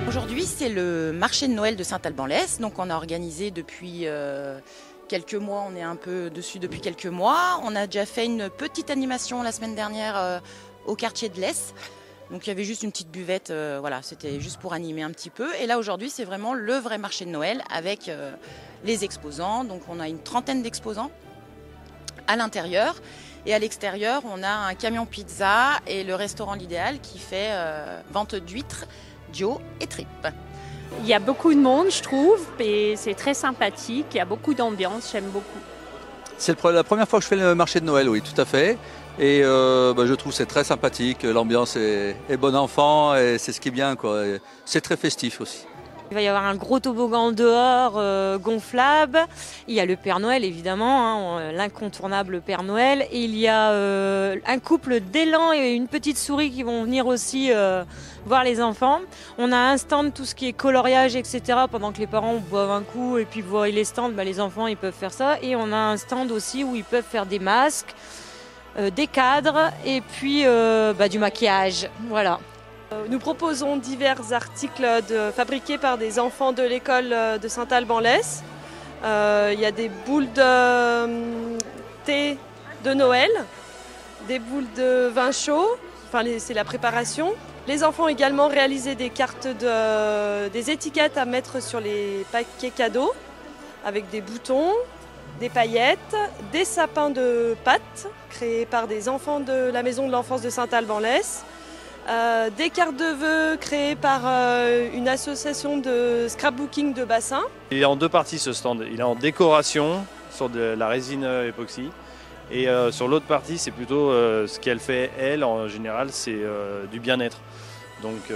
Aujourd'hui, c'est le marché de Noël de Saint-Alban-l'Hesse. Donc on a organisé depuis quelques mois, on est un peu dessus depuis quelques mois. On a déjà fait une petite animation la semaine dernière au quartier de l'Hesse. Donc il y avait juste une petite buvette, voilà, c'était juste pour animer un petit peu. Et là aujourd'hui, c'est vraiment le vrai marché de Noël avec les exposants. Donc on a une trentaine d'exposants à l'intérieur. Et à l'extérieur, on a un camion pizza et le restaurant L'Idéal qui fait vente d'huîtres, d'eau et tripes. Il y a beaucoup de monde, je trouve, et c'est très sympathique. Il y a beaucoup d'ambiance, j'aime beaucoup. C'est la première fois que je fais le marché de Noël, oui, tout à fait. Et je trouve que c'est très sympathique, l'ambiance est bon enfant et c'est ce qui est bien, quoi. C'est très festif aussi. Il va y avoir un gros toboggan dehors gonflable. Il y a le Père Noël, évidemment, hein, l'incontournable Père Noël. Et il y a un couple d'élan et une petite souris qui vont venir aussi voir les enfants. On a un stand, tout ce qui est coloriage, etc. Pendant que les parents boivent un coup et puis voient les stands, les enfants ils peuvent faire ça. Et on a un stand aussi où ils peuvent faire des masques, des cadres et puis du maquillage. Voilà. Nous proposons divers articles fabriqués par des enfants de l'école de Saint-Alban-l'Hesse. Il y a des boules de thé de Noël, des boules de vin chaud, c'est la préparation. Les enfants ont également réalisé des cartes, des étiquettes à mettre sur les paquets cadeaux avec des boutons, des paillettes, des sapins de pâte créés par des enfants de la maison de l'enfance de Saint-Alban-l'Hesse. Des cartes de vœux créées par une association de scrapbooking de bassin. Il est en deux parties ce stand. Il est en décoration sur de la résine époxy et sur l'autre partie c'est plutôt ce qu'elle fait elle en général, c'est du bien-être. Donc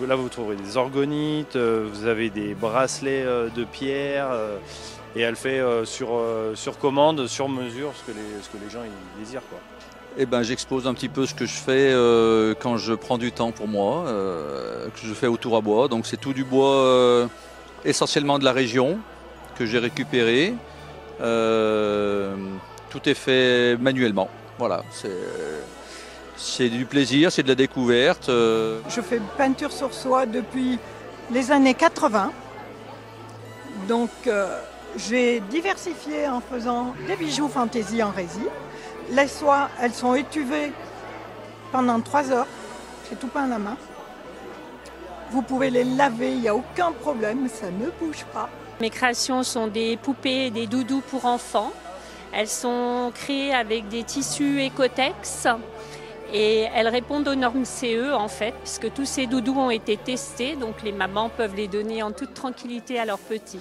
là vous trouverez des orgonites, vous avez des bracelets de pierre et elle fait sur commande, sur mesure ce que les gens ils désirent, quoi. Eh ben, j'expose un petit peu ce que je fais quand je prends du temps pour moi, que je fais au tour à bois. Donc c'est tout du bois essentiellement de la région que j'ai récupéré. Tout est fait manuellement. Voilà, c'est du plaisir, c'est de la découverte. Je fais peinture sur soie depuis les années 80. Donc j'ai diversifié en faisant des bijoux fantaisie en résine. Les soies, elles sont étuvées pendant 3 heures. J'ai tout peint à la main. Vous pouvez les laver, il n'y a aucun problème, ça ne bouge pas. Mes créations sont des poupées et des doudous pour enfants. Elles sont créées avec des tissus Ecotex et elles répondent aux normes CE en fait, puisque tous ces doudous ont été testés, donc les mamans peuvent les donner en toute tranquillité à leurs petits.